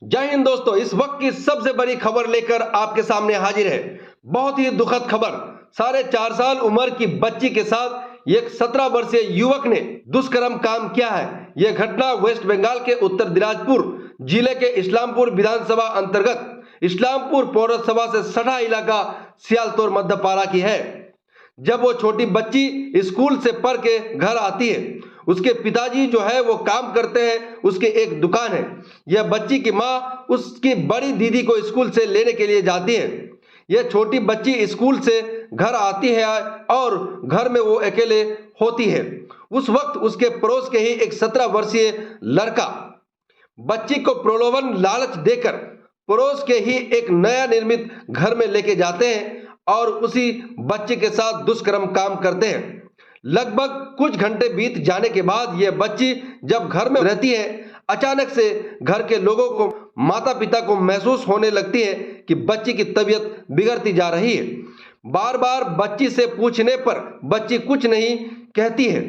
जय हिंद दोस्तों, इस वक्त की सबसे बड़ी खबर लेकर आपके सामने हाजिर है। बहुत ही दुखद खबर। 4.5 साल उम्र की बच्ची के साथ एक 17 वर्षीय युवक ने दुष्कर्म काम किया है। यह घटना वेस्ट बंगाल के उत्तर दिनाजपुर जिले के इस्लामपुर विधानसभा अंतर्गत इस्लामपुर पौरसभा से सटा इलाका सियालतोर मध्यपारा की है। जब वो छोटी बच्ची स्कूल से पढ़ के घर आती है, उसके पिताजी जो है वो काम करते हैं, उसके एक दुकान है। यह बच्ची की माँ उसकी बड़ी दीदी को स्कूल से लेने के लिए जाती है। यह छोटी बच्ची स्कूल से घर आती है और घर में वो अकेले होती है। उस वक्त उसके पड़ोस के ही एक 17 वर्षीय लड़का बच्ची को प्रलोभन लालच देकर पड़ोस के ही एक नया निर्मित घर में लेके जाते हैं और उसी बच्चे के साथ दुष्कर्म काम करते हैं। लगभग कुछ घंटे बीत जाने के बाद यह बच्ची जब घर में रहती है, अचानक से घर के लोगों को, माता पिता को महसूस होने लगती है कि बच्ची की तबीयत बिगड़ती जा रही है। बार बार बच्ची से पूछने पर बच्ची कुछ नहीं कहती है।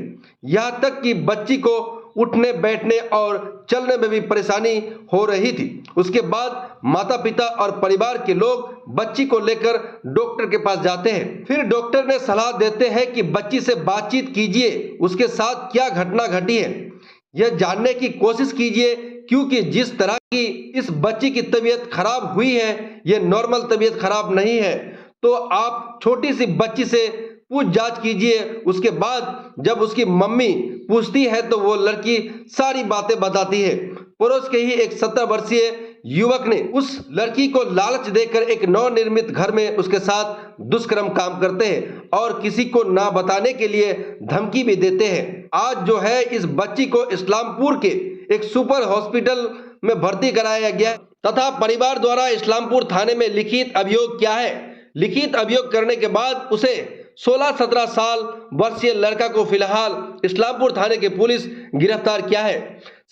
यहाँ तक कि बच्ची को उठने बैठने और चलने में भी परेशानी हो रही थी। उसके बाद माता पिता और परिवार के लोग बच्ची को लेकर डॉक्टर के पास जाते हैं। फिर डॉक्टर ने सलाह देते हैं कि बच्ची से बातचीत कीजिए, उसके साथ क्या घटना घटी है यह जानने की कोशिश कीजिए, क्योंकि जिस तरह की इस बच्ची की तबीयत खराब हुई है यह नॉर्मल तबीयत खराब नहीं है। तो आप छोटी सी बच्ची से पूछ जांच कीजिए। उसके बाद जब उसकी मम्मी पूछती है तो वो लड़की सारी बातें बताती है। पड़ोस के ही एक 17 वर्षीय युवक ने उस लड़की को लालच देकर एक नवनिर्मित घर में उसके साथ दुष्कर्म काम करते हैं और किसी को ना बताने के लिए धमकी भी देते हैं। आज जो है इस बच्ची को इस्लामपुर के एक सुपर हॉस्पिटल में भर्ती कराया गया तथा परिवार द्वारा इस्लामपुर थाने में लिखित अभियोग किया है। लिखित अभियोग करने के बाद उसे 16-17 साल वर्षीय लड़का को फिलहाल इस्लामपुर थाने की पुलिस गिरफ्तार किया है।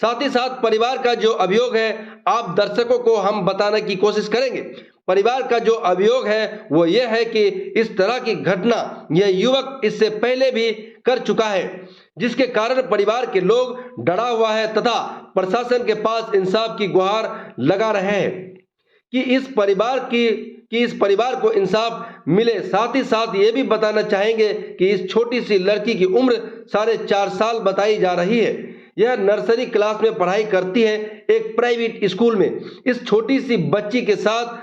साथ ही साथ परिवार का जो अभियोग है आप दर्शकों को हम बताने की कोशिश करेंगे। परिवार का जो अभियोग है वो ये है कि इस तरह की घटना यह युवक इससे पहले भी कर चुका है, जिसके कारण परिवार के लोग डरा हुआ है तथा प्रशासन के पास इंसाफ की गुहार लगा रहे हैं कि इस परिवार को इंसाफ मिले। साथ ही साथ ये भी बताना चाहेंगे कि इस छोटी सी लड़की की उम्र 4.5 साल बताई जा रही है। यह नर्सरी क्लास में पढ़ाई करती है एक प्राइवेट स्कूल में। इस छोटी सी बच्ची के साथ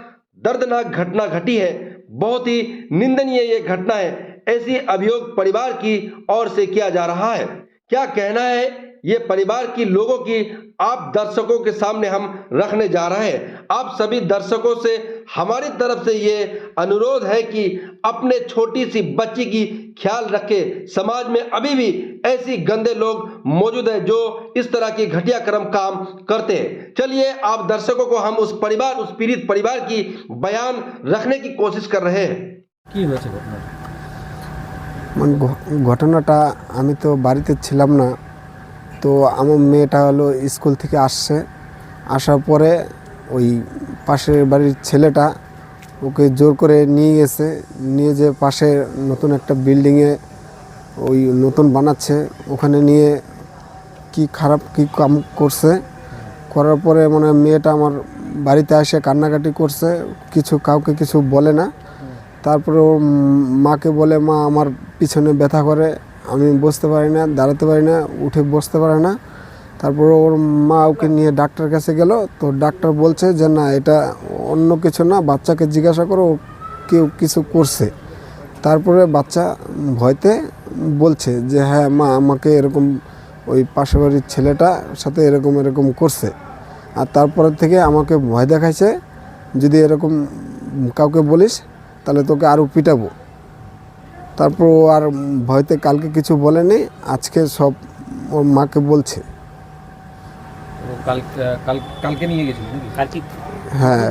दर्दनाक घटना घटी है। बहुत ही निंदनीय ये घटना है। ऐसी अभियोग परिवार की ओर से किया जा रहा है। क्या कहना है ये परिवार की लोगों की आप दर्शकों के सामने हम रखने जा रहे हैं। आप सभी दर्शकों से हमारी तरफ से ये अनुरोध है कि अपने छोटी सी बच्ची की ख्याल रखें। समाज में अभी भी ऐसी गंदे लोग मौजूद हैं जो इस तरह की घटिया कर्म काम करते हैं। चलिए आप दर्शकों को हम उस पीड़ित परिवार की बयान रखने की कोशिश कर रहे हैं। घटनाटा आमी तो बाड़ीते छिलाम ना, तो আমার মেয়েটা হলো স্কুল থেকে আসার পরে ওই পাশের বাড়ির ছেলেটা ওকে জোর করে নিয়ে গেছে, নিয়ে যে পাশে নতুন একটা বিল্ডিংয়ে ওই নতুন বানাচ্ছে ওখানে নিয়ে কি খারাপ কি কাম করছে। করার পরে মানে মেয়েটা আমার বাড়িতে এসে কান্নাকাটি করছে, কাউকে কিছু বলে না। তারপরে ওর মাকে বলে, মা আমার পিছনে ব্যথা করে, আমি বসতে পারি না, দাঁড়াতে পারি না, উঠে বসতে পারে না। তারপর ওর মা ওকে নিয়ে ডাক্তার কাছে গেল। তো ডাক্তার বলছে যে না, এটা অন্য কিছু না, বাচ্চাকে জিজ্ঞাসা করো কেউ কিছু করছে। তারপরে বাচ্চা ভয়তে বলছে যে হ্যাঁ মা, আমাকে এরকম ওই পাশের বাড়ির ছেলেটার সাথে এরকম করছে। আর তারপরে থেকে আমাকে ভয় দেখাইছে, যদি এরকম কাউকে বলিস তাহলে তোকে আরও পিটাবো। তারপর ও আর ভয়তে কালকে কিছু বলেনি, আজকে সব ওর মাকে বলছে। কালকে নিয়ে গেছিল নাকি? হ্যাঁ,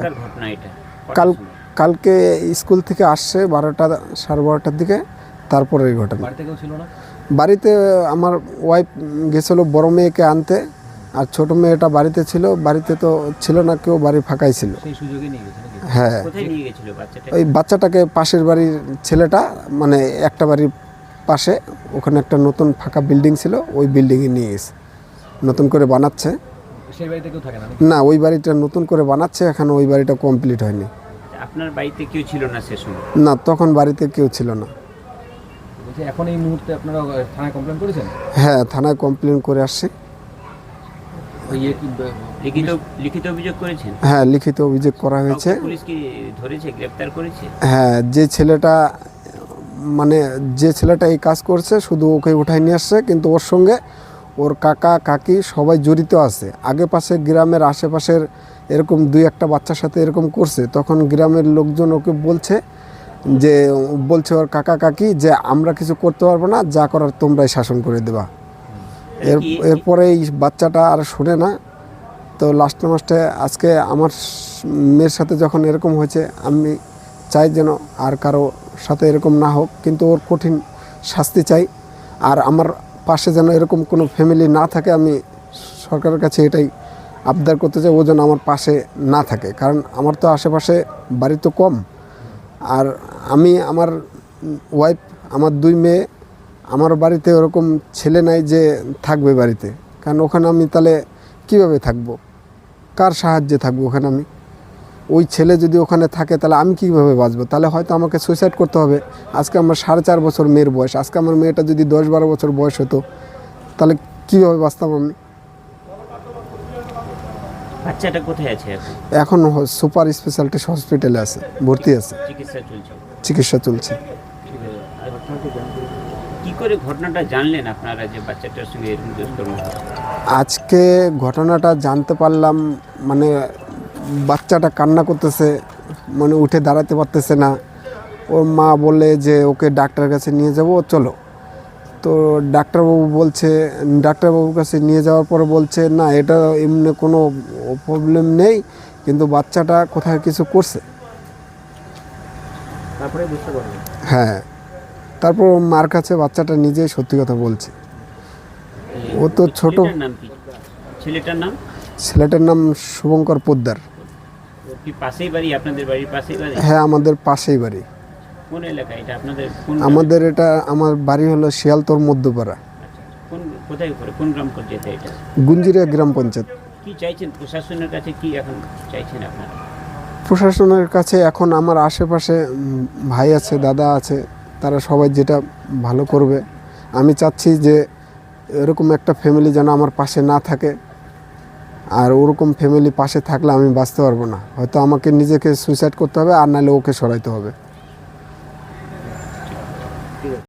কালকে স্কুল থেকে আসছে 12টা সাড়ে 12টার দিকে। তারপরে এই ঘটনা। বাড়িতে কেউ ছিল না? বাড়িতে আমার ওয়াইফ গেছিলো বড় মেয়েকে আনতে, আর ছোট মেয়েটা বাড়িতে ছিল। বাড়িতে তো ছিল না কেউ, বাড়ি ফাঁকাই ছিল। সেই সুযোগে নিয়ে গেছিল নাকি? হ্যাঁ। কোথায় নিয়ে গেছিল বাচ্চাটা? ওই বাচ্চাটাকে পাশের বাড়ির ছেলেটা, মানে একটা বাড়ির পাশে ওখানে একটা নতুন ফাঁকা বিল্ডিং ছিল, ওই বিল্ডিংয়ে নিয়ে গেছে, নতুন করে বানাচ্ছে। সেই বাড়িতে কেউ থাকে না? না, ওই বাড়িটা নতুন করে বানাচ্ছে, এখন ওই বাড়িটা কমপ্লিট হয়নি। আপনার বাড়িতে কেউ ছিল না সে সময়? না, তখন বাড়িতে কেউ ছিল না। বলছি এখন এই মুহূর্তে আপনারা থানায় কমপ্লেন করেছেন? হ্যাঁ, থানায় কমপ্লেন করে আসছি। ওই ইয়ে কি লিখিত অভিযোগ করেছেন? হ্যাঁ, লিখিত অভিযোগ করা হয়েছে। কাউকে পুলিশ কি ধরেছে, গ্রেফতার করেছে? হ্যাঁ, যে ছেলেটা এই কাজ করছে শুধু ওকে উঠাই নিয়ে আসছে, কিন্তু ওর সঙ্গে ওর কাকা কাকি সবাই জড়িত আছে। আগে পাশে গ্রামের আশেপাশের এরকম 2-1টা বাচ্চার সাথে এরকম করছে, তখন গ্রামের লোকজন ওকে বলছে ওর কাকা কাকি যে আমরা কিছু করতে পারবো না, যা করার তোমরাই শাসন করে দেবা। এরপরে এই বাচ্চাটা আর শোনে না। তো লাস্টে আজকে আমার মেয়ের সাথে যখন এরকম হয়েছে, আমি চাই যেন আর কারো সাথে এরকম না হোক, কিন্তু ওর কঠিন শাস্তি চাই। আর আমার পাশে যেন এরকম কোনো ফ্যামিলি না থাকে, আমি সরকারের কাছে এটাই আবদার করতে চাই, ও যেন আমার পাশে না থাকে। কারণ আমার তো আশেপাশে বাড়ি তো কম, আর আমি, আমার ওয়াইফ, আমার 2 মেয়ে, আমার বাড়িতে ওরকম ছেলে নাই যে থাকবে বাড়িতে। কারণ ওখানে আমি তাহলে কীভাবে থাকবো, কার সাহায্যে থাকবো ওখানে আমি? ওই ছেলে যদি ওখানে থাকে তাহলে আমি কীভাবে বাঁচবো? তাহলে হয়তো আমাকে সুইসাইড করতে হবে। আজকে আমার 4.5 বছর মেয়ের বয়স, আজকে আমার মেয়েটা যদি 10-12 বছর বয়স হতো তাহলে কীভাবে বাঁচতাম আমি? বাচ্চাটা কোথায় আছে এখন? এখন সুপার স্পেশালিটি হসপিটালে আছে, ভর্তি আছে, চিকিৎসা চলছে। কি করে ঘটনাটা জানলেন আপনারা যে বাচ্চাটার সঙ্গে এরকম দুষ্কর্ম হলো? আজকে ঘটনাটা জানতে পারলাম, মানে বাচ্চাটা কান্না করতেছে, মানে উঠে দাঁড়াতে পারতেছে না। ওর মা বলে যে ওকে ডাক্তারের কাছে নিয়ে যাব, চলো। তো ডাক্তারবাবুর কাছে নিয়ে যাওয়ার পরে বলছে না, এটা এমনি কোনো প্রবলেম নেই, কিন্তু বাচ্চাটা কোথায় কিছু করছে। তারপরে বুঝতে পারবেন। হ্যাঁ, তারপর ওর মার কাছে বাচ্চাটা নিজেই সত্যি কথা বলছে। ও তো ছোট। ছেলেটার নাম কি? ছেলেটার নাম শুভঙ্কর পোদ্দার। ওর কি পাশেই বাড়ি, আপনাদের বাড়ির পাশেই বাড়ি? হ্যাঁ, আমাদের পাশেই বাড়ি। কোন এলাকা এটা আপনাদের? আমার বাড়ি হলো শিয়ালতর মধ্যপাড়া। কোথায় পড়ে, কোন গ্রাম পঞ্চায়েতে এটা? গুঞ্জিরিয়া গ্রাম পঞ্চায়েত। কি চাইছেন প্রশাসনের কাছে, কি এখন চাইছেন আপনারা? প্রশাসনের কাছে এখন আমার আশেপাশে ভাই আছে, দাদা আছে, তারা সবাই যেটা ভালো করবে। আমি চাচ্ছি যে এরকম একটা ফ্যামিলি যেন আমার পাশে না থাকে, আর ওরকম ফ্যামিলি পাশে থাকলে আমি বাঁচতে পারবো না। হয়তো আমাকে নিজেকে সুইসাইড করতে হবে, আর নাহলে ওকে সরাইতে হবে।